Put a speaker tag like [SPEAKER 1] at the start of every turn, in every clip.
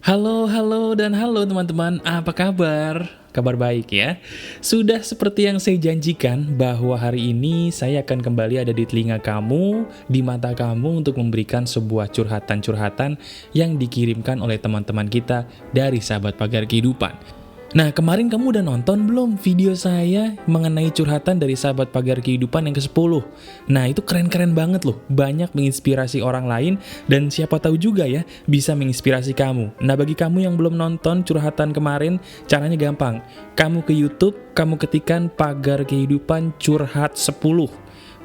[SPEAKER 1] Halo dan halo teman-teman, apa kabar? Kabar baik ya. Sudah seperti yang saya janjikan bahwa hari ini saya akan kembali ada di telinga kamu, di mata kamu untuk memberikan sebuah curhatan-curhatan yang dikirimkan oleh teman-teman kita dari Sahabat Pagar Kehidupan. Nah, kemarin kamu udah nonton belum video saya mengenai curhatan dari Sahabat Pagar Kehidupan yang ke-10? Nah, itu keren-keren banget loh. Banyak menginspirasi orang lain dan siapa tahu juga ya bisa menginspirasi kamu. Nah, bagi kamu yang belum nonton curhatan kemarin, caranya gampang. Kamu ke YouTube, kamu ketikkan Pagar Kehidupan Curhat 10.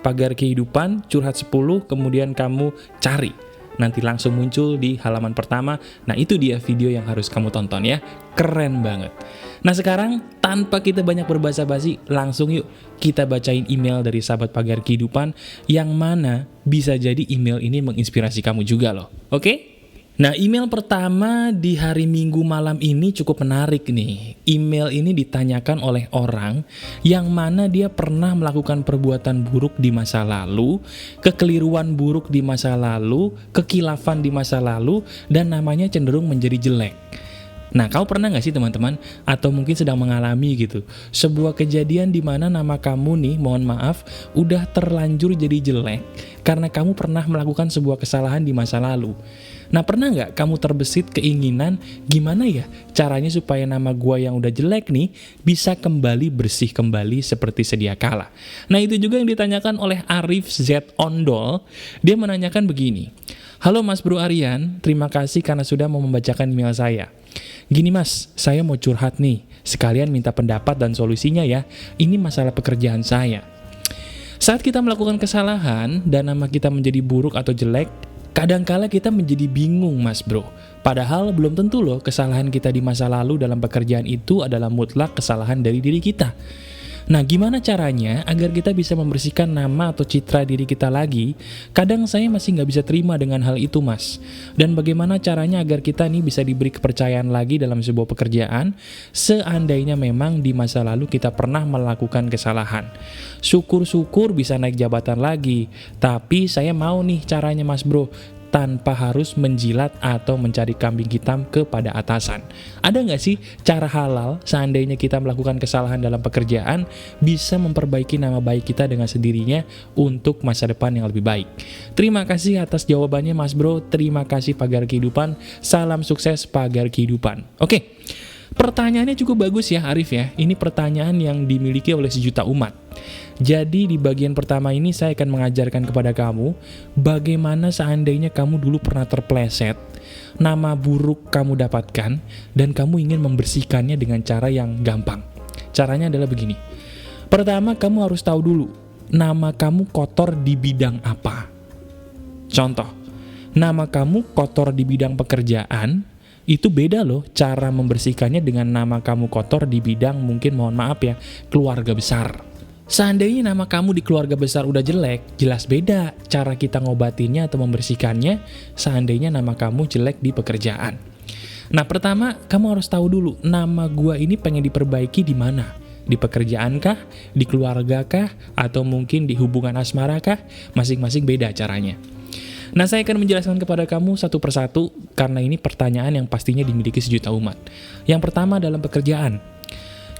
[SPEAKER 1] Pagar Kehidupan Curhat 10, kemudian kamu cari. Nanti langsung muncul di halaman pertama. Nah, itu dia video yang harus kamu tonton ya. Keren banget. Nah, sekarang tanpa kita banyak berbasa-basi, langsung yuk kita bacain email dari Sahabat Pagar Kehidupan yang mana bisa jadi email ini menginspirasi kamu juga loh. Oke? Nah, email pertama di hari Minggu malam ini cukup menarik nih. Email ini ditanyakan oleh orang yang mana dia pernah melakukan perbuatan buruk di masa lalu, kekeliruan buruk di masa lalu, kekilafan di masa lalu, dan namanya cenderung menjadi jelek. Nah, kamu pernah nggak sih teman-teman, atau mungkin sedang mengalami gitu, sebuah kejadian di mana nama kamu nih, mohon maaf, udah terlanjur jadi jelek, karena kamu pernah melakukan sebuah kesalahan di masa lalu. Nah, pernah nggak kamu terbesit keinginan, gimana ya caranya supaya nama gua yang udah jelek nih, bisa kembali bersih kembali seperti sedia kala? Nah, itu juga yang ditanyakan oleh Arif Z. Ondol. Dia menanyakan begini, "Halo Mas Bro Aryan, terima kasih karena sudah mau membacakan email saya. Gini mas, saya mau curhat nih, sekalian minta pendapat dan solusinya ya. Ini masalah pekerjaan saya. Saat kita melakukan kesalahan dan nama kita menjadi buruk atau jelek, kadangkala kita menjadi bingung mas bro. Padahal belum tentu loh kesalahan kita di masa lalu dalam pekerjaan itu adalah mutlak kesalahan dari diri kita. Nah, gimana caranya agar kita bisa membersihkan nama atau citra diri kita lagi? Kadang saya masih nggak bisa terima dengan hal itu, Mas. Dan bagaimana caranya agar kita nih bisa diberi kepercayaan lagi dalam sebuah pekerjaan, seandainya memang di masa lalu kita pernah melakukan kesalahan. Syukur-syukur bisa naik jabatan lagi, tapi saya mau nih caranya, Mas Bro, tanpa harus menjilat atau mencari kambing hitam kepada atasan. Ada nggak sih cara halal seandainya kita melakukan kesalahan dalam pekerjaan bisa memperbaiki nama baik kita dengan sendirinya untuk masa depan yang lebih baik? Terima kasih atas jawabannya Mas Bro, terima kasih Pagar Kehidupan, salam sukses Pagar Kehidupan." Oke, pertanyaannya cukup bagus ya Arif ya, ini pertanyaan yang dimiliki oleh sejuta umat. Jadi di bagian pertama ini saya akan mengajarkan kepada kamu bagaimana seandainya kamu dulu pernah terpleset, nama buruk kamu dapatkan, dan kamu ingin membersihkannya dengan cara yang gampang. Caranya adalah begini. Pertama, kamu harus tahu dulu, nama kamu kotor di bidang apa. Contoh, nama kamu kotor di bidang pekerjaan, itu beda loh cara membersihkannya dengan nama kamu kotor di bidang mungkin mohon maaf ya, keluarga besar. Seandainya nama kamu di keluarga besar udah jelek, jelas beda cara kita ngobatinnya atau membersihkannya seandainya nama kamu jelek di pekerjaan. Nah, pertama kamu harus tahu dulu nama gua ini pengen diperbaiki di mana? Di pekerjaan kah? Di keluarga kah? Atau mungkin di hubungan asmara kah? Masing-masing beda caranya. Nah, saya akan menjelaskan kepada kamu satu persatu karena ini pertanyaan yang pastinya dimiliki sejuta umat. Yang pertama dalam pekerjaan.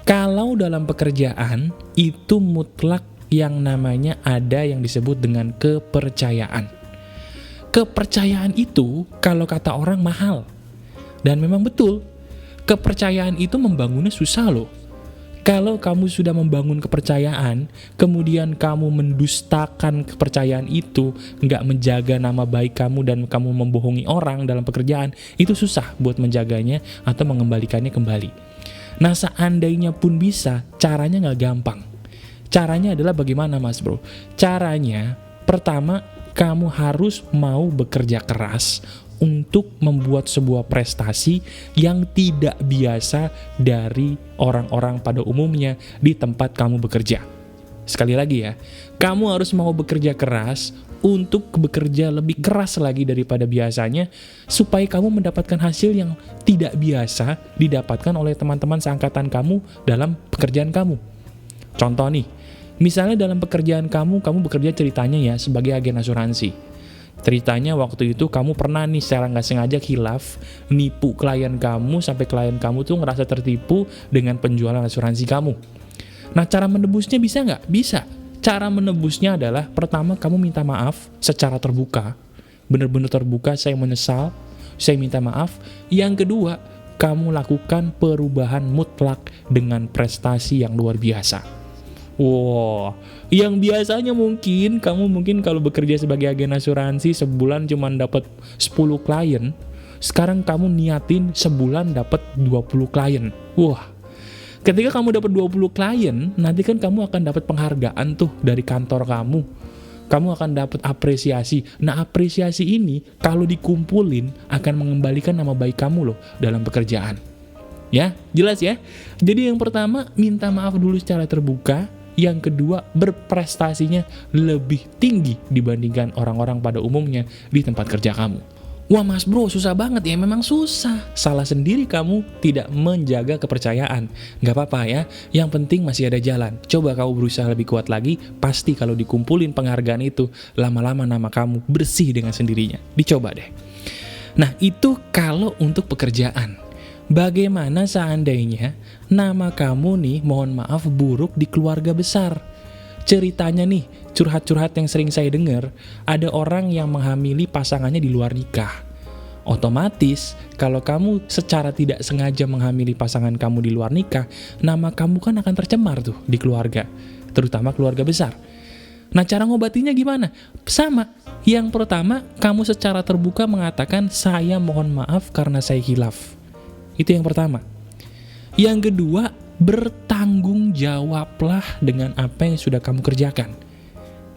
[SPEAKER 1] Kalau dalam pekerjaan, itu mutlak yang namanya ada yang disebut dengan kepercayaan. Kepercayaan itu, kalau kata orang mahal. Dan memang betul, kepercayaan itu membangunnya susah loh. Kalau kamu sudah membangun kepercayaan, kemudian kamu mendustakan kepercayaan itu, nggak menjaga nama baik kamu dan kamu membohongi orang dalam pekerjaan, itu susah buat menjaganya atau mengembalikannya kembali. Nah, seandainya pun bisa, caranya nggak gampang. Caranya adalah bagaimana mas bro? Caranya, pertama, kamu harus mau bekerja keras untuk membuat sebuah prestasi yang tidak biasa dari orang-orang pada umumnya di tempat kamu bekerja. Sekali lagi ya, kamu harus mau bekerja keras untuk bekerja lebih keras lagi daripada biasanya supaya kamu mendapatkan hasil yang tidak biasa didapatkan oleh teman-teman seangkatan kamu dalam pekerjaan kamu. Contoh nih, misalnya dalam pekerjaan kamu bekerja ceritanya ya sebagai agen asuransi. Ceritanya waktu itu kamu pernah nih secara nggak sengaja khilaf, nipu klien kamu sampai klien kamu tuh ngerasa tertipu dengan penjualan asuransi kamu. Nah, cara menebusnya bisa nggak? Bisa. Cara menebusnya adalah pertama kamu minta maaf secara terbuka. Bener-bener terbuka, saya menyesal, saya minta maaf. Yang kedua, kamu lakukan perubahan mutlak dengan prestasi yang luar biasa. Wow, yang biasanya kamu kalau bekerja sebagai agen asuransi sebulan cuma dapat 10 klien, sekarang kamu niatin sebulan dapat 20 klien. Wah, ketika kamu dapat 20 klien, nanti kan kamu akan dapat penghargaan tuh dari kantor kamu. Kamu akan dapat apresiasi. Nah, apresiasi ini kalau dikumpulin akan mengembalikan nama baik kamu loh dalam pekerjaan. Ya, jelas ya? Jadi yang pertama, minta maaf dulu secara terbuka. Yang kedua, berprestasinya lebih tinggi dibandingkan orang-orang pada umumnya di tempat kerja kamu. Wah mas bro, susah banget ya, memang susah. Salah sendiri kamu tidak menjaga kepercayaan. Gak apa-apa ya, yang penting masih ada jalan. Coba kamu berusaha lebih kuat lagi, pasti kalau dikumpulin penghargaan itu, lama-lama nama kamu bersih dengan sendirinya. Dicoba deh. Nah itu kalau untuk pekerjaan. Bagaimana seandainya nama kamu nih, mohon maaf, buruk di keluarga besar? Ceritanya nih, curhat-curhat yang sering saya dengar, ada orang yang menghamili pasangannya di luar nikah. Otomatis, kalau kamu secara tidak sengaja menghamili pasangan kamu di luar nikah, nama kamu kan akan tercemar tuh di keluarga, terutama keluarga besar. Nah, cara ngobatinya gimana? Sama. Yang pertama, kamu secara terbuka mengatakan, saya mohon maaf karena saya khilaf. Itu yang pertama. Yang kedua, bertanggung jawablah dengan apa yang sudah kamu kerjakan.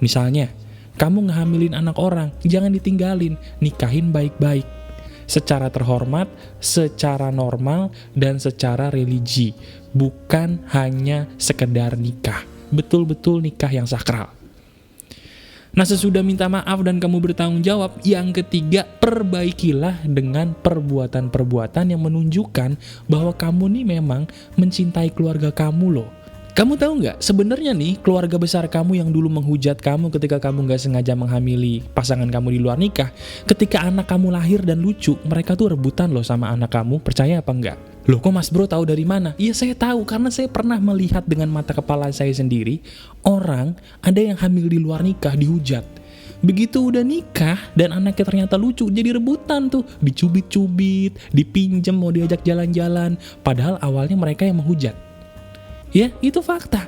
[SPEAKER 1] Misalnya, kamu ngehamilin anak orang, jangan ditinggalin, nikahin baik-baik. Secara terhormat, secara normal, dan secara religi. Bukan hanya sekedar nikah. Betul-betul nikah yang sakral. Nah, sesudah minta maaf dan kamu bertanggung jawab, yang ketiga, perbaikilah dengan perbuatan-perbuatan yang menunjukkan bahwa kamu nih memang mencintai keluarga kamu loh. Kamu tahu nggak, sebenarnya nih keluarga besar kamu yang dulu menghujat kamu ketika kamu nggak sengaja menghamili pasangan kamu di luar nikah, ketika anak kamu lahir dan lucu, mereka tuh rebutan loh sama anak kamu, percaya apa enggak? Loh kok mas bro tahu dari mana? Iya saya tahu, karena saya pernah melihat dengan mata kepala saya sendiri, orang ada yang hamil di luar nikah dihujat. Begitu udah nikah dan anaknya ternyata lucu, jadi rebutan tuh, dicubit-cubit, dipinjem, mau diajak jalan-jalan, padahal awalnya mereka yang menghujat. Ya, itu fakta.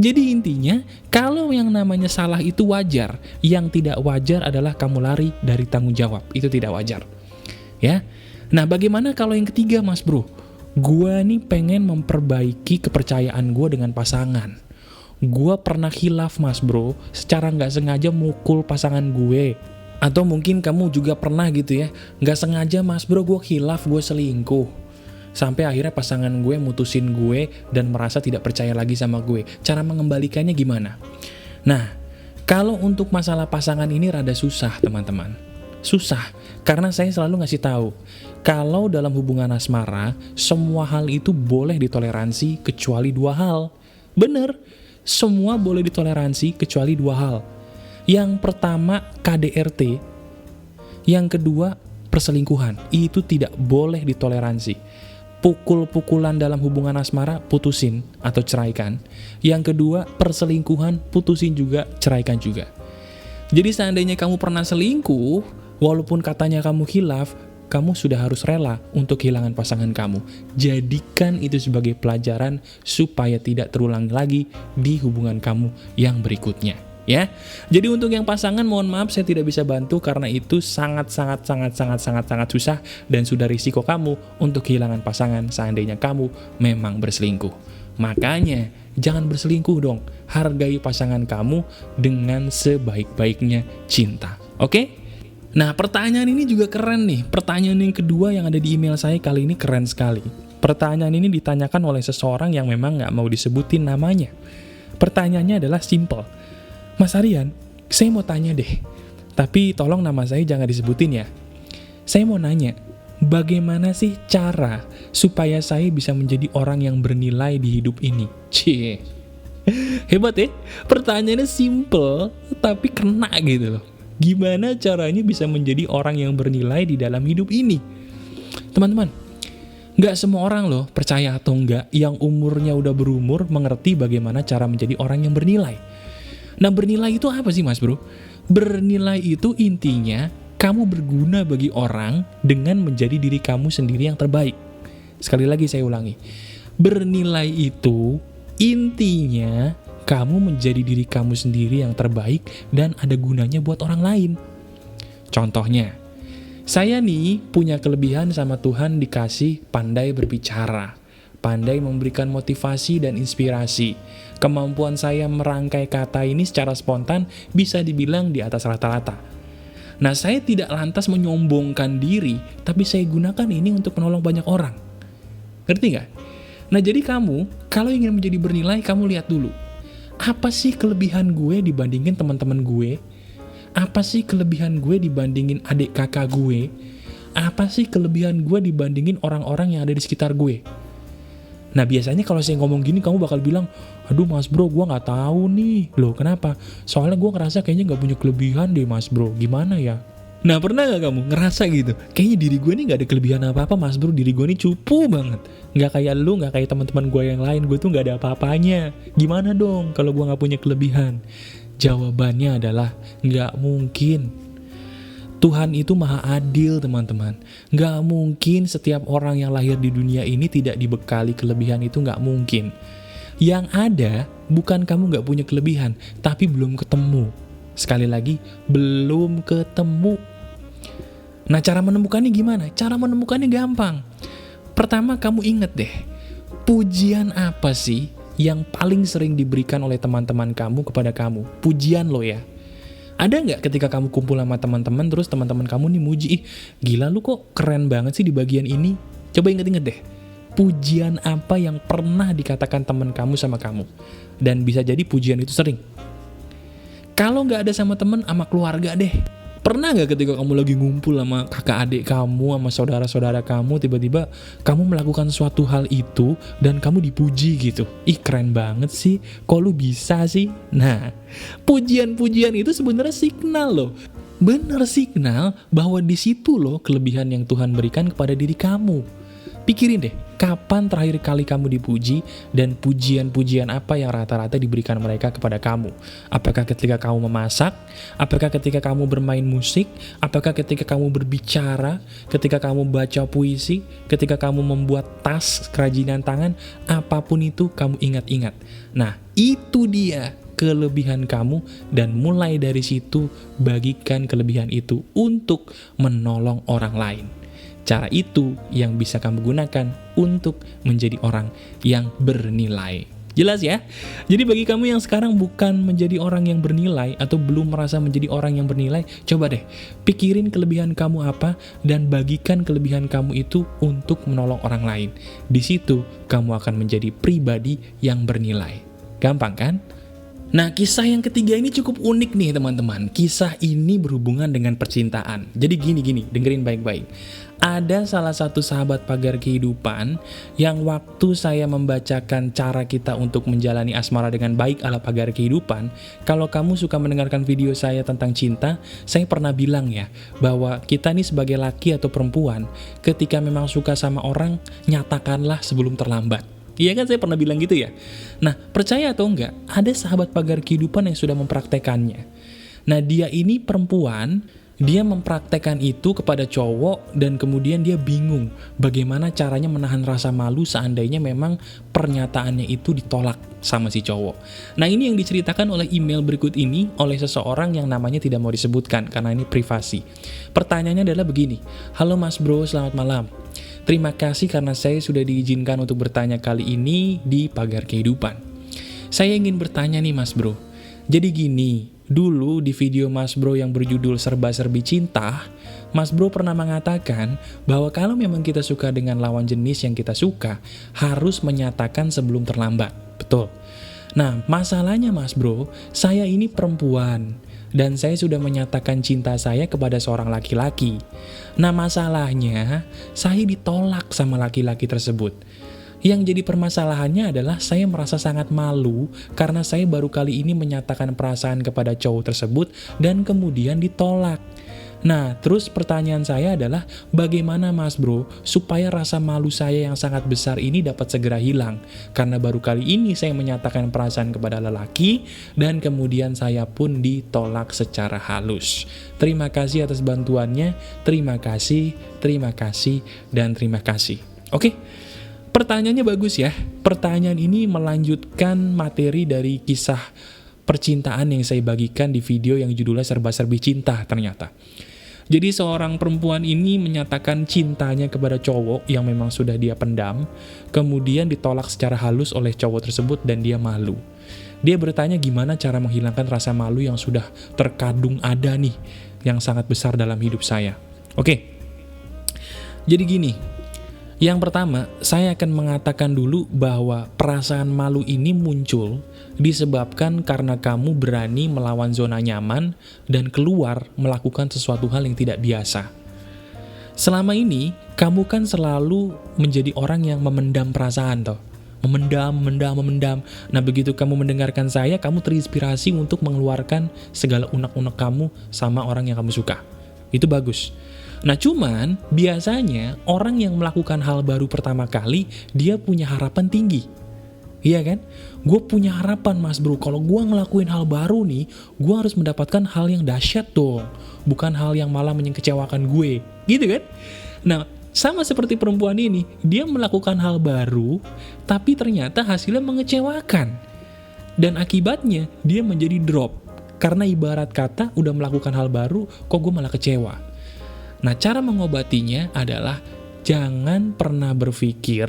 [SPEAKER 1] Jadi intinya, kalau yang namanya salah itu wajar, yang tidak wajar adalah kamu lari dari tanggung jawab. Itu tidak wajar. Ya. Nah, bagaimana kalau yang ketiga, Mas Bro? Gua nih pengen memperbaiki kepercayaan gua dengan pasangan. Gua pernah khilaf, Mas Bro, secara nggak sengaja mukul pasangan gue. Atau mungkin kamu juga pernah gitu ya, nggak sengaja, Mas Bro, gua khilaf, gue selingkuh. Sampai akhirnya pasangan gue mutusin gue dan merasa tidak percaya lagi sama gue. Cara mengembalikannya gimana? Nah, kalau untuk masalah pasangan ini rada susah, teman-teman. Susah, karena saya selalu ngasih tahu, kalau dalam hubungan asmara, semua hal itu boleh ditoleransi kecuali dua hal. Bener, semua boleh ditoleransi kecuali dua hal. Yang pertama, KDRT. Yang kedua, perselingkuhan. Itu tidak boleh ditoleransi. Pukul-pukulan dalam hubungan asmara, putusin atau ceraikan. Yang kedua, perselingkuhan, putusin juga, ceraikan juga. Jadi seandainya kamu pernah selingkuh, walaupun katanya kamu khilaf, kamu sudah harus rela untuk kehilangan pasangan kamu. Jadikan itu sebagai pelajaran supaya tidak terulang lagi di hubungan kamu yang berikutnya. Ya, jadi untuk yang pasangan mohon maaf saya tidak bisa bantu karena itu sangat susah dan sudah risiko kamu untuk kehilangan pasangan seandainya kamu memang berselingkuh. Makanya jangan berselingkuh dong, hargai pasangan kamu dengan sebaik-baiknya cinta. Oke? Nah, pertanyaan ini juga keren nih. Pertanyaan yang kedua yang ada di email saya kali ini keren sekali. Pertanyaan ini ditanyakan oleh seseorang yang memang nggak mau disebutin namanya. Pertanyaannya adalah simple. Mas Aryan, saya mau tanya deh, tapi tolong nama saya jangan disebutin ya. Saya mau nanya, bagaimana sih cara supaya saya bisa menjadi orang yang bernilai di hidup ini? Hebat ya? Pertanyaannya simple, tapi kena gitu loh. Gimana caranya bisa menjadi orang yang bernilai di dalam hidup ini? Teman-teman, nggak semua orang loh, percaya atau enggak, yang umurnya udah berumur mengerti bagaimana cara menjadi orang yang bernilai. Nah, bernilai itu apa sih, Mas Bro? Bernilai itu intinya kamu berguna bagi orang dengan menjadi diri kamu sendiri yang terbaik. Sekali lagi saya ulangi. Bernilai itu intinya kamu menjadi diri kamu sendiri yang terbaik dan ada gunanya buat orang lain. Contohnya, saya nih punya kelebihan sama Tuhan, dikasih pandai berbicara, pandai memberikan motivasi dan inspirasi. Kemampuan saya merangkai kata ini secara spontan bisa dibilang di atas rata-rata. Nah, saya tidak lantas menyombongkan diri, tapi saya gunakan ini untuk menolong banyak orang. Ngerti nggak? Nah, jadi kamu, kalau ingin menjadi bernilai, kamu lihat dulu. Apa sih kelebihan gue dibandingin teman-teman gue? Apa sih kelebihan gue dibandingin adik kakak gue? Apa sih kelebihan gue dibandingin orang-orang yang ada di sekitar gue? Nah, biasanya kalau saya ngomong gini, kamu bakal bilang, aduh Mas Bro, gue gak tahu nih. Loh, kenapa? Soalnya gue ngerasa kayaknya gak punya kelebihan deh Mas Bro. Gimana ya? Nah, pernah gak kamu ngerasa gitu? Kayaknya diri gue nih gak ada kelebihan apa-apa Mas Bro. Diri gue nih cupu banget. Gak kayak lu, gak kayak teman-teman gue yang lain. Gue tuh gak ada apa-apanya. Gimana dong kalau gue gak punya kelebihan? Jawabannya adalah gak mungkin. Tuhan itu maha adil, teman-teman. Gak mungkin setiap orang yang lahir di dunia ini tidak dibekali kelebihan, itu gak mungkin. Yang ada, bukan kamu gak punya kelebihan, tapi belum ketemu. Sekali lagi, belum ketemu. Nah, cara menemukannya gimana? Cara menemukannya gampang. Pertama, kamu inget deh, pujian apa sih yang paling sering diberikan oleh teman-teman kamu kepada kamu? Pujian lo ya. Ada nggak ketika kamu kumpul sama teman-teman, terus teman-teman kamu nih muji, ih gila lu kok keren banget sih di bagian ini. Coba inget-inget deh, pujian apa yang pernah dikatakan teman kamu sama kamu. Dan bisa jadi pujian itu sering. Kalau nggak ada sama teman, sama keluarga deh. Pernah nggak ketika kamu lagi ngumpul sama kakak adik kamu, sama saudara-saudara kamu, tiba-tiba kamu melakukan suatu hal itu dan kamu dipuji gitu? Ih keren banget sih, kok lu bisa sih? Nah, pujian-pujian itu sebenarnya signal loh. Bener signal bahwa di situ loh kelebihan yang Tuhan berikan kepada diri kamu. Pikirin deh, kapan terakhir kali kamu dipuji dan pujian-pujian apa yang rata-rata diberikan mereka kepada kamu? Apakah ketika kamu memasak? Apakah ketika kamu bermain musik? Apakah ketika kamu berbicara? Ketika kamu baca puisi? Ketika kamu membuat tas kerajinan tangan? Apapun itu kamu ingat-ingat. Nah, itu dia kelebihan kamu, dan mulai dari situ bagikan kelebihan itu untuk menolong orang lain. Cara itu yang bisa kamu gunakan untuk menjadi orang yang bernilai. Jelas ya? Jadi bagi kamu yang sekarang bukan menjadi orang yang bernilai atau belum merasa menjadi orang yang bernilai, coba deh pikirin kelebihan kamu apa dan bagikan kelebihan kamu itu untuk menolong orang lain. Di situ kamu akan menjadi pribadi yang bernilai. Gampang kan? Nah, kisah yang ketiga ini cukup unik nih teman-teman. Kisah ini berhubungan dengan percintaan. Jadi gini, dengerin baik-baik. Ada salah satu sahabat pagar kehidupan yang waktu saya membacakan cara kita untuk menjalani asmara dengan baik ala pagar kehidupan, kalau kamu suka mendengarkan video saya tentang cinta, saya pernah bilang ya, bahwa kita nih sebagai laki atau perempuan, ketika memang suka sama orang, nyatakanlah sebelum terlambat. Iya kan, saya pernah bilang gitu ya. Nah, percaya atau enggak, ada sahabat pagar kehidupan yang sudah mempraktekannya. Nah, dia ini perempuan, dia mempraktekkan itu kepada cowok, dan kemudian dia bingung bagaimana caranya menahan rasa malu seandainya memang pernyataannya itu ditolak sama si cowok. Nah, ini yang diceritakan oleh email berikut ini oleh seseorang yang namanya tidak mau disebutkan karena ini privasi. Pertanyaannya adalah begini, halo Mas Bro, selamat malam. Terima kasih karena saya sudah diizinkan untuk bertanya kali ini di Pagar Kehidupan. Saya ingin bertanya nih Mas Bro. Jadi gini, dulu di video Mas Bro yang berjudul Serba-Serbi Cinta, Mas Bro pernah mengatakan bahwa kalau memang kita suka dengan lawan jenis yang kita suka, harus menyatakan sebelum terlambat. Betul. Nah, masalahnya Mas Bro, saya ini perempuan, dan saya sudah menyatakan cinta saya kepada seorang laki-laki. Nah, masalahnya, saya ditolak sama laki-laki tersebut. Yang jadi permasalahannya adalah saya merasa sangat malu karena saya baru kali ini menyatakan perasaan kepada cowok tersebut dan kemudian ditolak. Nah, terus pertanyaan saya adalah bagaimana Mas Bro supaya rasa malu saya yang sangat besar ini dapat segera hilang? Karena baru kali ini saya menyatakan perasaan kepada lelaki dan kemudian saya pun ditolak secara halus. Terima kasih atas bantuannya, terima kasih, dan terima kasih. Oke? Pertanyaannya bagus ya. Pertanyaan ini melanjutkan materi dari kisah percintaan yang saya bagikan di video yang judulnya Serba-serbi Cinta ternyata. Jadi seorang perempuan ini menyatakan cintanya kepada cowok yang memang sudah dia pendam, kemudian ditolak secara halus oleh cowok tersebut dan dia malu. Dia bertanya gimana cara menghilangkan rasa malu yang sudah terkadung ada nih, yang sangat besar dalam hidup saya. Oke, jadi gini. Yang pertama, saya akan mengatakan dulu bahwa perasaan malu ini muncul disebabkan karena kamu berani melawan zona nyaman dan keluar melakukan sesuatu hal yang tidak biasa. Selama ini, kamu kan selalu menjadi orang yang memendam perasaan toh. Memendam. Nah, begitu kamu mendengarkan saya, kamu terinspirasi untuk mengeluarkan segala unek-unek kamu sama orang yang kamu suka. Itu bagus. Nah, cuman biasanya orang yang melakukan hal baru pertama kali, dia punya harapan tinggi. Iya kan? Gue punya harapan Mas Bro, kalau gue ngelakuin hal baru nih, gue harus mendapatkan hal yang dahsyat dong. Bukan hal yang malah mengecewakan gue. Gitu kan? Nah, sama seperti perempuan ini, dia melakukan hal baru, tapi ternyata hasilnya mengecewakan. Dan akibatnya, dia menjadi drop. Karena ibarat kata, udah melakukan hal baru, kok gue malah kecewa. Nah, cara mengobatinya adalah jangan pernah berpikir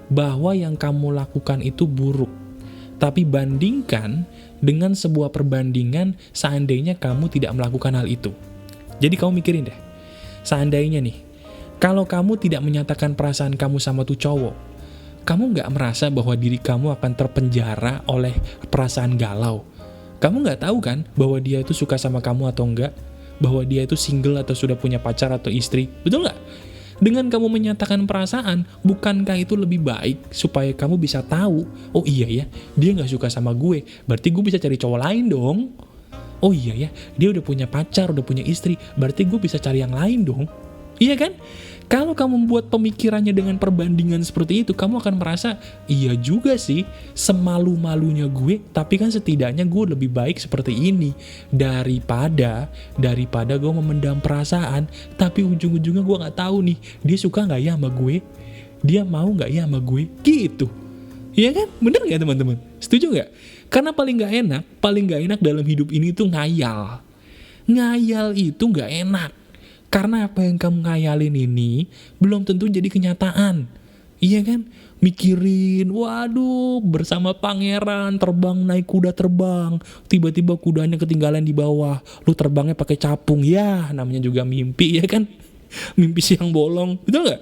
[SPEAKER 1] bahwa yang kamu lakukan itu buruk. Tapi bandingkan dengan sebuah perbandingan seandainya kamu tidak melakukan hal itu. Jadi kamu mikirin deh, seandainya nih, kalau kamu tidak menyatakan perasaan kamu sama tuh cowok, kamu nggak merasa bahwa diri kamu akan terpenjara oleh perasaan galau. Kamu nggak tahu kan bahwa dia itu suka sama kamu atau enggak? Bahwa dia itu single atau sudah punya pacar atau istri, betul nggak? Dengan kamu menyatakan perasaan, bukankah itu lebih baik supaya kamu bisa tahu, oh iya ya, dia nggak suka sama gue, berarti gue bisa cari cowok lain dong. Oh iya ya, dia udah punya pacar, udah punya istri, berarti gue bisa cari yang lain dong. Iya kan? Kalau kamu membuat pemikirannya dengan perbandingan seperti itu, kamu akan merasa, iya juga sih, semalu-malunya gue, tapi kan setidaknya gue lebih baik seperti ini, daripada gue memendam perasaan, tapi ujung-ujungnya gue gak tahu nih, dia suka gak ya sama gue? Dia mau gak ya sama gue? Gitu. Iya kan? Bener gak teman-teman? Setuju gak? Karena paling gak enak dalam hidup ini tuh ngayal. Ngayal itu gak enak. Karena apa yang kamu ngayalin ini belum tentu jadi kenyataan. Iya kan? Mikirin, waduh, bersama pangeran, terbang naik kuda terbang. Tiba-tiba kudanya ketinggalan di bawah. Lu terbangnya pakai capung. Ya, namanya juga mimpi, ya kan? Mimpi siang bolong. Betul nggak?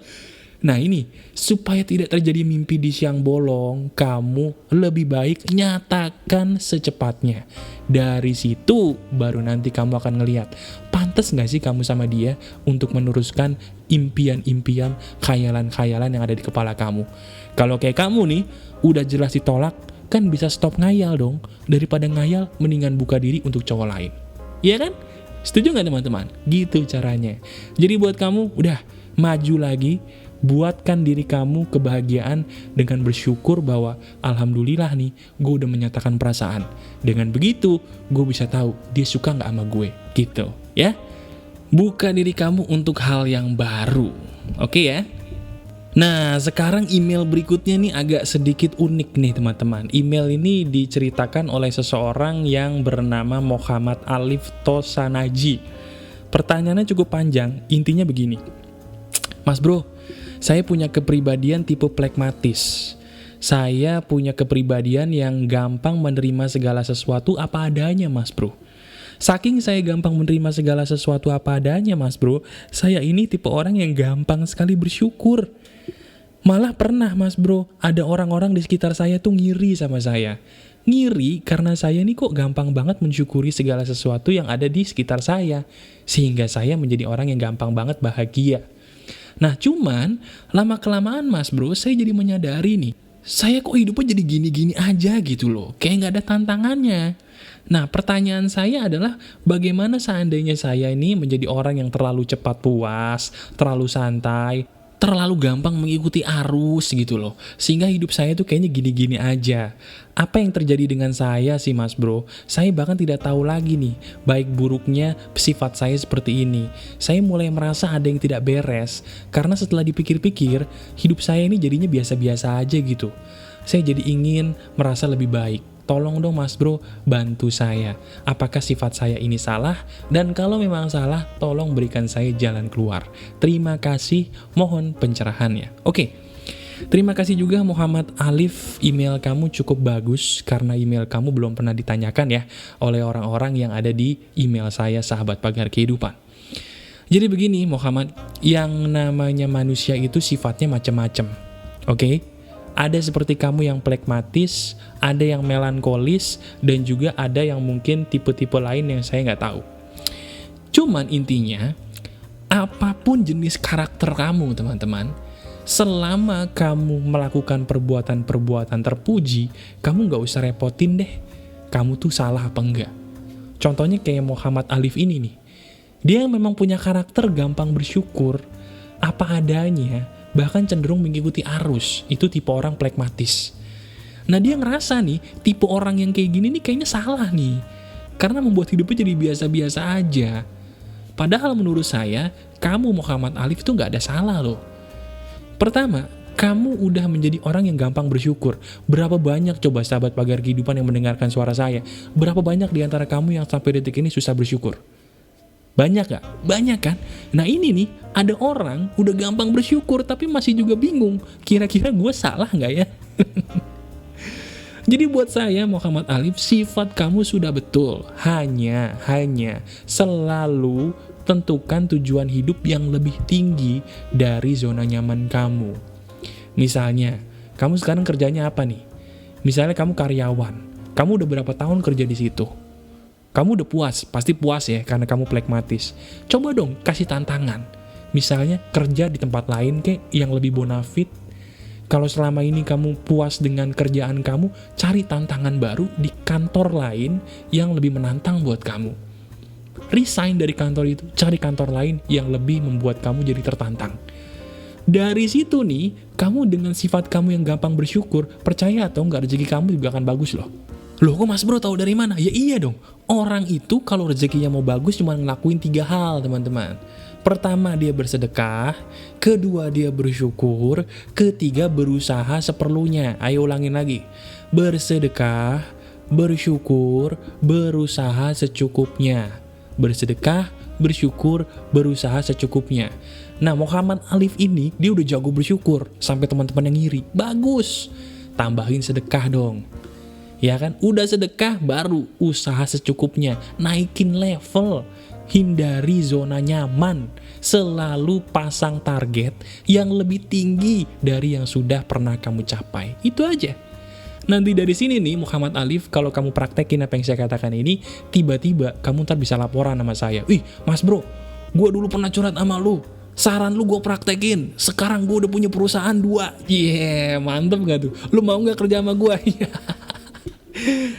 [SPEAKER 1] Nah ini, supaya tidak terjadi mimpi di siang bolong, kamu lebih baik nyatakan secepatnya. Dari situ, baru nanti kamu akan ngelihat, pantas gak sih kamu sama dia untuk meneruskan impian-impian, khayalan-khayalan yang ada di kepala kamu. Kalau kayak kamu nih, udah jelas ditolak, kan bisa stop ngayal dong. Daripada ngayal, mendingan buka diri untuk cowok lain. Iya kan? Setuju gak teman-teman? Gitu caranya. Jadi buat kamu, udah maju lagi, buatkan diri kamu kebahagiaan dengan bersyukur bahwa alhamdulillah nih, gue udah menyatakan perasaan. Dengan begitu, gue bisa tahu dia suka gak sama gue. Gitu, ya. Buka diri kamu untuk hal yang baru. Oke ya? Nah, sekarang email berikutnya nih agak sedikit unik nih teman-teman. Email ini diceritakan oleh seseorang yang bernama Muhammad Alif Tosanaji. Pertanyaannya cukup panjang, intinya begini. Mas bro, saya punya kepribadian tipe plekmatis. Saya punya kepribadian yang gampang menerima segala sesuatu apa adanya, Mas bro. Saking saya gampang menerima segala sesuatu apa adanya, Mas bro, saya ini tipe orang yang gampang sekali bersyukur. Malah pernah, Mas bro, ada orang-orang di sekitar saya tuh ngiri sama saya. Ngiri karena saya ini kok gampang banget mensyukuri segala sesuatu yang ada di sekitar saya. Sehingga saya menjadi orang yang gampang banget bahagia. Nah cuman lama-kelamaan mas bro, saya jadi menyadari nih, saya kok hidupnya jadi gini-gini aja gitu loh, kayak nggak ada tantangannya. Nah pertanyaan saya adalah, bagaimana seandainya saya ini menjadi orang yang terlalu cepat puas, terlalu santai, terlalu gampang mengikuti arus gitu loh, sehingga hidup saya tuh kayaknya gini-gini aja. Apa yang terjadi dengan saya sih mas bro? Saya bahkan tidak tahu lagi nih, baik buruknya sifat saya seperti ini. Saya mulai merasa ada yang tidak beres, karena setelah dipikir-pikir, hidup saya ini jadinya biasa-biasa aja gitu. Saya jadi ingin merasa lebih baik. Tolong dong mas bro, bantu saya. Apakah sifat saya ini salah? Dan kalau memang salah, tolong berikan saya jalan keluar. Terima kasih, mohon pencerahannya. Oke, terima kasih juga Muhammad Alif. Email kamu cukup bagus, karena email kamu belum pernah ditanyakan ya oleh orang-orang yang ada di email saya, Sahabat Pagar Kehidupan. Jadi begini Muhammad, yang namanya manusia itu sifatnya macam-macam. Oke? Ada seperti kamu yang plekmatis, ada yang melankolis, dan juga ada yang mungkin tipe-tipe lain yang saya nggak tahu. Cuman intinya, apapun jenis karakter kamu teman-teman, selama kamu melakukan perbuatan-perbuatan terpuji, kamu nggak usah repotin deh, kamu tuh salah apa enggak. Contohnya kayak Muhammad Alif ini nih, dia memang punya karakter gampang bersyukur, apa adanya, bahkan cenderung mengikuti arus. Itu tipe orang plekmatis. Nah dia ngerasa nih, tipe orang yang kayak gini nih kayaknya salah nih, karena membuat hidupnya jadi biasa-biasa aja. Padahal menurut saya, kamu Muhammad Alif tuh gak ada salah loh. Pertama, kamu udah menjadi orang yang gampang bersyukur. Berapa banyak coba sahabat Pagar Kehidupan yang mendengarkan suara saya, berapa banyak diantara kamu yang sampai detik ini susah bersyukur? Banyak gak? Banyak kan? Nah ini nih, ada orang udah gampang bersyukur tapi masih juga bingung, kira-kira gue salah gak ya? Jadi buat saya Muhammad Alif, sifat kamu sudah betul. Hanya selalu tentukan tujuan hidup yang lebih tinggi dari zona nyaman kamu. Misalnya, kamu sekarang kerjanya apa nih? Misalnya kamu karyawan, kamu udah berapa tahun kerja di situ? Kamu udah puas, pasti puas ya karena kamu plekmatis. Coba dong kasih tantangan. Misalnya kerja di tempat lain kayak yang lebih bonafit. Kalau selama ini kamu puas dengan kerjaan kamu, cari tantangan baru di kantor lain yang lebih menantang buat kamu. Resign dari kantor itu, cari kantor lain yang lebih membuat kamu jadi tertantang. Dari situ nih, kamu dengan sifat kamu yang gampang bersyukur, percaya atau enggak rezeki kamu juga akan bagus loh. Loh kok mas bro tahu dari mana? Ya iya dong, orang itu kalau rezekinya mau bagus cuma ngelakuin 3 hal teman-teman. Pertama dia bersedekah, kedua dia bersyukur, ketiga berusaha seperlunya. Ayo ulangin lagi, bersedekah, bersyukur, berusaha secukupnya. Bersedekah, bersyukur, berusaha secukupnya. Nah Muhammad Alif ini dia udah jago bersyukur, sampai teman-teman yang ngiri. Bagus, tambahin sedekah dong. Ya kan, udah sedekah baru usaha secukupnya, naikin level, hindari zona nyaman, selalu pasang target yang lebih tinggi dari yang sudah pernah kamu capai. Itu aja. Nanti dari sini nih Muhammad Alif, kalau kamu praktekin apa yang saya katakan ini, tiba-tiba kamu ntar bisa laporan sama saya. Wih mas bro, gue dulu pernah curhat sama lu, saran lu gue praktekin, sekarang gue udah punya perusahaan 2. Yeah, mantep gak tuh? Lu mau gak kerja sama gue?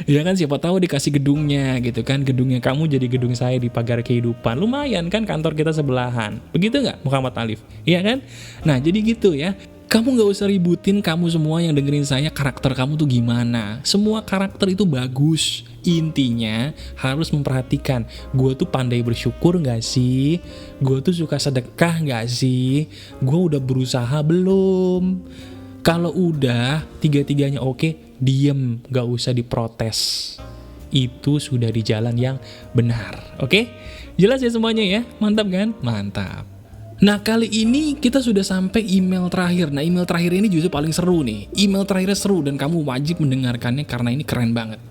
[SPEAKER 1] Ya kan, siapa tahu dikasih gedungnya gitu kan, gedungnya kamu jadi gedung saya di Pagar Kehidupan, lumayan kan kantor kita sebelahan, begitu nggak Muhammad Alif? Iya kan? Nah jadi gitu ya, kamu nggak usah ributin, kamu semua yang dengerin saya karakter kamu tuh gimana, semua karakter itu bagus, intinya harus memperhatikan, gue tuh pandai bersyukur nggak sih, gue tuh suka sedekah nggak sih, gue udah berusaha belum. Kalau udah tiga-tiganya oke, diem, gak usah diprotes. Itu sudah di jalan yang benar. Oke? Jelas ya semuanya ya? Mantap kan? Mantap. Nah kali ini kita sudah sampai email terakhir. Nah email terakhir ini justru paling seru nih. Email terakhirnya seru dan kamu wajib mendengarkannya karena ini keren banget.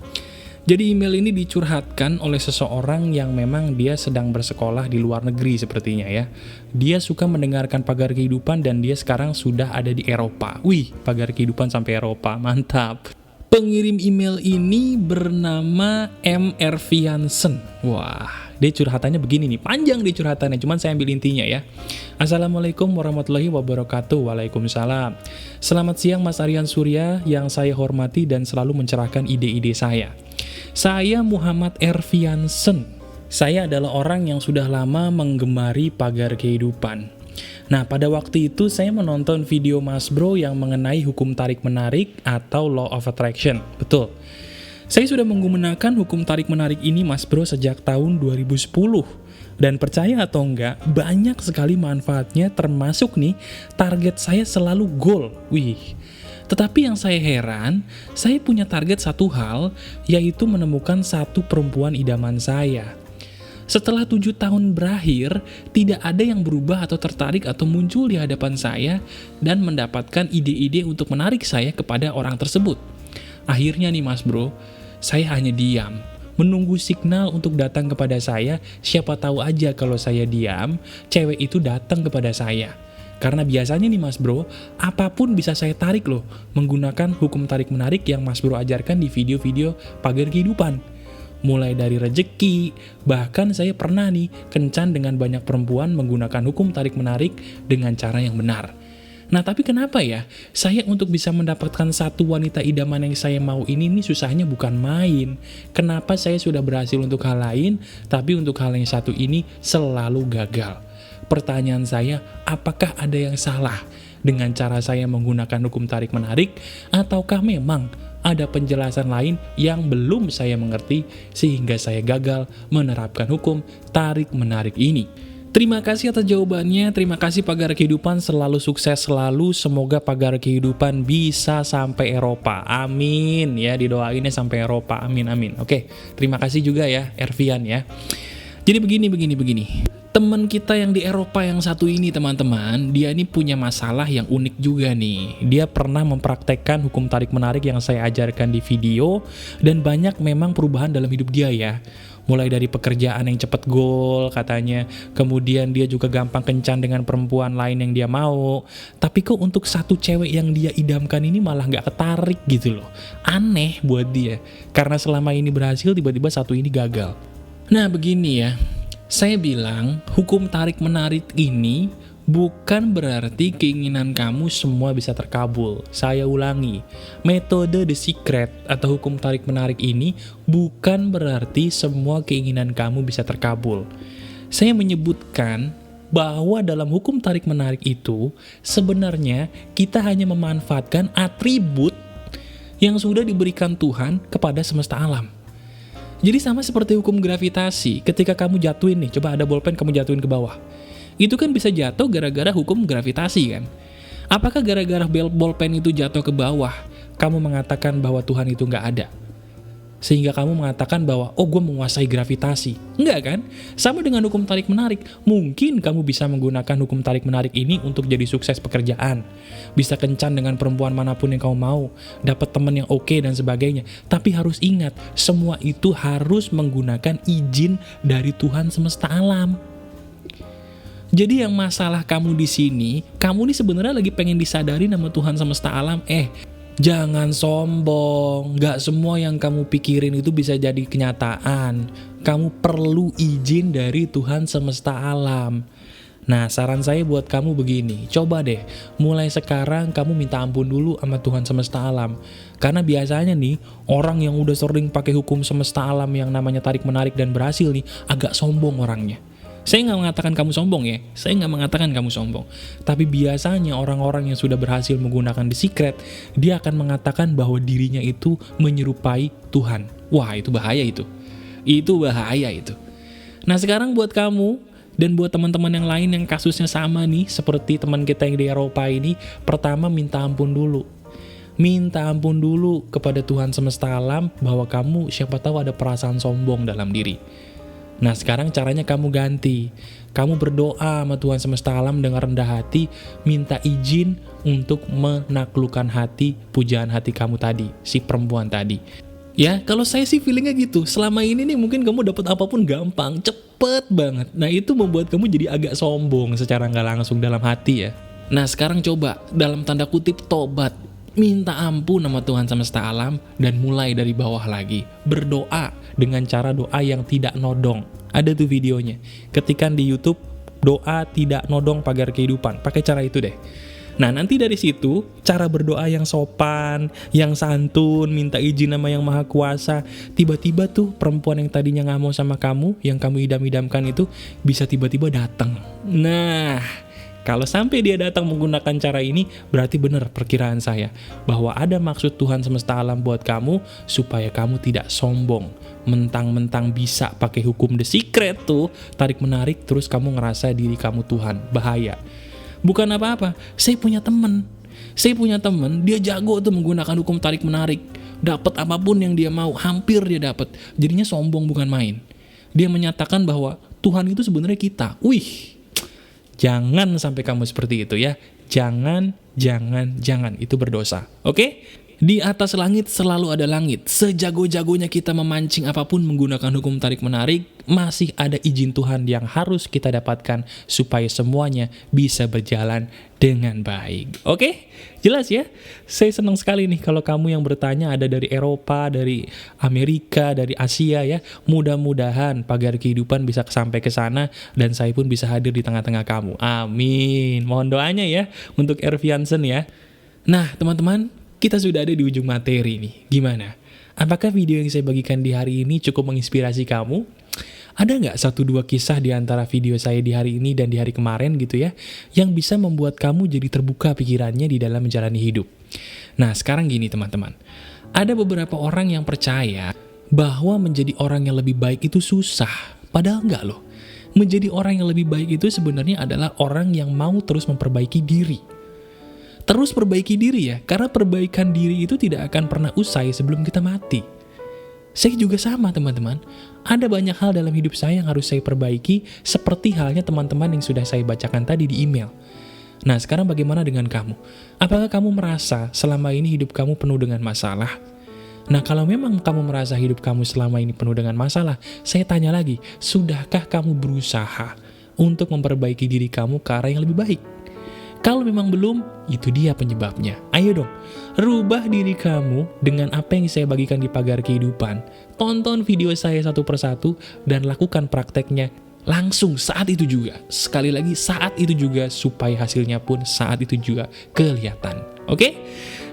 [SPEAKER 1] Jadi email ini dicurhatkan oleh seseorang yang memang dia sedang bersekolah di luar negeri sepertinya ya. Dia suka mendengarkan Pagar Kehidupan dan dia sekarang sudah ada di Eropa. Wih, Pagar Kehidupan sampai Eropa, mantap. Pengirim email ini bernama M. Erviansen. Wah, Dia curhatannya begini nih, panjang dia curhatannya, cuman saya ambil intinya ya. Assalamualaikum warahmatullahi wabarakatuh. Waalaikumsalam. Selamat siang Mas Aryan Surya yang saya hormati dan selalu mencerahkan ide-ide saya. Saya Muhammad Erviansen. Saya adalah orang yang sudah lama menggemari pagar kehidupan. Nah, pada waktu itu saya menonton video Mas Bro yang mengenai hukum tarik-menarik atau Law of Attraction. Betul. Saya sudah menggunakan hukum tarik-menarik ini Mas Bro sejak tahun 2010. Dan percaya atau enggak, banyak sekali manfaatnya, termasuk nih, target saya selalu goal. Wih. Tetapi yang saya heran, saya punya target satu hal, yaitu menemukan satu perempuan idaman saya. Setelah 7 tahun berakhir, tidak ada yang berubah atau tertarik atau muncul di hadapan saya dan mendapatkan ide-ide untuk menarik saya kepada orang tersebut. Akhirnya nih Mas Bro, saya hanya diam, menunggu signal untuk datang kepada saya. Siapa tahu aja kalau saya diam, cewek itu datang kepada saya. Karena biasanya nih Mas Bro, apapun bisa saya tarik loh, menggunakan hukum tarik-menarik yang Mas Bro ajarkan di video-video pagar kehidupan. Mulai dari rejeki, bahkan saya pernah nih kencan dengan banyak perempuan menggunakan hukum tarik-menarik dengan cara yang benar. Nah tapi kenapa ya, saya untuk bisa mendapatkan satu wanita idaman yang saya mau ini susahnya bukan main. Kenapa saya sudah berhasil untuk hal lain, tapi untuk hal yang satu ini selalu gagal? Pertanyaan saya, apakah ada yang salah dengan cara saya menggunakan hukum tarik-menarik, ataukah memang ada penjelasan lain yang belum saya mengerti sehingga saya gagal menerapkan hukum tarik-menarik ini? Terima kasih atas jawabannya, terima kasih pagar kehidupan, selalu sukses selalu, semoga pagar kehidupan bisa sampai Eropa, amin ya, didoainnya sampai Eropa, amin amin. Oke, terima kasih juga ya Ervian ya. Jadi begini, teman kita yang di Eropa yang satu ini teman-teman, dia ini punya masalah yang unik juga nih. Dia pernah mempraktekkan hukum tarik-menarik yang saya ajarkan di video, dan banyak memang perubahan dalam hidup dia ya. Mulai dari pekerjaan yang cepet goal katanya, kemudian dia juga gampang kencan dengan perempuan lain yang dia mau. Tapi kok untuk satu cewek yang dia idamkan ini malah gak ketarik gitu loh. Aneh buat dia, karena selama ini berhasil, tiba-tiba satu ini gagal. Nah begini ya, saya bilang hukum tarik-menarik ini bukan berarti keinginan kamu semua bisa terkabul. Saya ulangi, metode The Secret atau hukum tarik-menarik ini bukan berarti semua keinginan kamu bisa terkabul. Saya menyebutkan bahwa dalam hukum tarik-menarik itu sebenarnya kita hanya memanfaatkan atribut yang sudah diberikan Tuhan kepada semesta alam. Jadi sama seperti hukum gravitasi, ketika kamu jatuhin nih, coba ada bolpen kamu jatuhin ke bawah. Itu kan bisa jatuh gara-gara hukum gravitasi kan? Apakah gara-gara bolpen itu jatuh ke bawah, kamu mengatakan bahwa Tuhan itu nggak ada? Sehingga kamu mengatakan bahwa, oh gue menguasai gravitasi. Enggak kan? Sama dengan hukum tarik-menarik. Mungkin kamu bisa menggunakan hukum tarik-menarik ini untuk jadi sukses pekerjaan. Bisa kencan dengan perempuan manapun yang kamu mau. Dapat teman yang oke dan sebagainya. Tapi harus ingat, semua itu harus menggunakan izin dari Tuhan semesta alam. Jadi yang masalah kamu di sini, kamu nih sebenarnya lagi pengen disadari sama Tuhan semesta alam. Jangan sombong, gak semua yang kamu pikirin itu bisa jadi kenyataan. Kamu perlu izin dari Tuhan semesta alam. Nah, saran saya buat kamu begini, coba deh, mulai sekarang kamu minta ampun dulu sama Tuhan semesta alam. Karena biasanya nih, orang yang udah sering pakai hukum semesta alam yang namanya tarik-menarik dan berhasil nih, agak sombong orangnya. Saya nggak mengatakan kamu sombong ya, saya nggak mengatakan kamu sombong. Tapi biasanya orang-orang yang sudah berhasil menggunakan The Secret, dia akan mengatakan bahwa dirinya itu menyerupai Tuhan. Wah, itu bahaya itu. Itu bahaya itu. Nah, sekarang buat kamu, dan buat teman-teman yang lain yang kasusnya sama nih, seperti teman kita yang di Eropa ini, pertama minta ampun dulu. Minta ampun dulu kepada Tuhan semesta alam bahwa kamu siapa tahu ada perasaan sombong dalam diri. Nah sekarang caranya kamu ganti. Kamu berdoa sama Tuhan semesta alam dengan rendah hati, minta izin untuk menaklukkan hati, pujaan hati kamu tadi, si perempuan tadi. Ya, kalau saya sih feelingnya gitu. Selama ini nih mungkin kamu dapat apapun gampang, cepet banget. Nah itu membuat kamu jadi agak sombong secara nggak langsung dalam hati ya. Nah sekarang coba, dalam tanda kutip tobat. minta ampun sama Tuhan semesta alam, dan mulai dari bawah lagi. Berdoa dengan cara doa yang tidak nodong. Ada tuh videonya. Ketikan di YouTube, doa tidak nodong pagar kehidupan. Pakai cara itu deh. Nah, nanti dari situ, cara berdoa yang sopan, yang santun, minta izin sama yang maha kuasa. Tiba-tiba tuh perempuan yang tadinya nggak mau sama kamu, yang kamu idam-idamkan itu, bisa tiba-tiba datang. Nah, kalau sampai dia datang menggunakan cara ini, berarti benar perkiraan saya, bahwa ada maksud Tuhan semesta alam buat kamu, supaya kamu tidak sombong. Mentang-mentang bisa pakai hukum The Secret tuh, tarik-menarik, terus kamu ngerasa diri kamu Tuhan. Bahaya. Bukan apa-apa, saya punya temen, dia jago tuh menggunakan hukum tarik-menarik. Dapat apapun yang dia mau, hampir dia dapat. Jadinya sombong bukan main. Dia menyatakan bahwa Tuhan itu sebenarnya kita. Wih, jangan sampai kamu seperti itu ya. Jangan, itu berdosa. Oke? Di atas langit selalu ada langit. Sejago-jagonya kita memancing apapun menggunakan hukum tarik-menarik, masih ada izin Tuhan yang harus kita dapatkan supaya semuanya bisa berjalan dengan baik. Oke? Jelas ya? Saya senang sekali nih kalau kamu yang bertanya ada dari Eropa, dari Amerika, dari Asia ya. Mudah-mudahan pagar kehidupan bisa sampai ke sana dan saya pun bisa hadir di tengah-tengah kamu. Amin. Mohon doanya ya untuk Erviansen ya. Nah, teman-teman, kita sudah ada di ujung materi nih. Gimana? Apakah video yang saya bagikan di hari ini cukup menginspirasi kamu? Ada nggak 1-2 kisah di antara video saya di hari ini dan di hari kemarin gitu ya, yang bisa membuat kamu jadi terbuka pikirannya di dalam menjalani hidup? Nah, sekarang gini teman-teman. Ada beberapa orang yang percaya bahwa menjadi orang yang lebih baik itu susah. Padahal enggak loh. Menjadi orang yang lebih baik itu sebenarnya adalah orang yang mau terus memperbaiki diri. Terus perbaiki diri ya, karena perbaikan diri itu tidak akan pernah usai sebelum kita mati. Saya juga sama teman-teman, ada banyak hal dalam hidup saya yang harus saya perbaiki, seperti halnya teman-teman yang sudah saya bacakan tadi di email. Nah, sekarang bagaimana dengan kamu? Apakah kamu merasa selama ini hidup kamu penuh dengan masalah? Nah, kalau memang kamu merasa hidup kamu selama ini penuh dengan masalah, saya tanya lagi, sudahkah kamu berusaha untuk memperbaiki diri kamu ke arah yang lebih baik? Kalau memang belum, itu dia penyebabnya. Ayo dong, rubah diri kamu dengan apa yang saya bagikan di pagar kehidupan. Tonton video saya satu persatu dan lakukan prakteknya langsung saat itu juga. Sekali lagi, saat itu juga, supaya hasilnya pun saat itu juga kelihatan. Oke?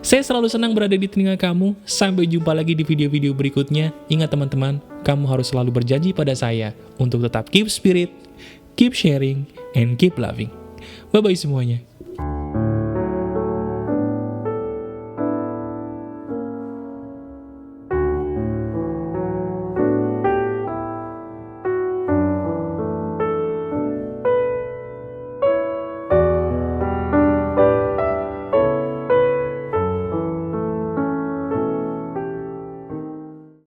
[SPEAKER 1] Saya selalu senang berada di telinga kamu. Sampai jumpa lagi di video-video berikutnya. Ingat teman-teman, kamu harus selalu berjanji pada saya untuk tetap keep spirit, keep sharing, and keep loving. Bye-bye semuanya.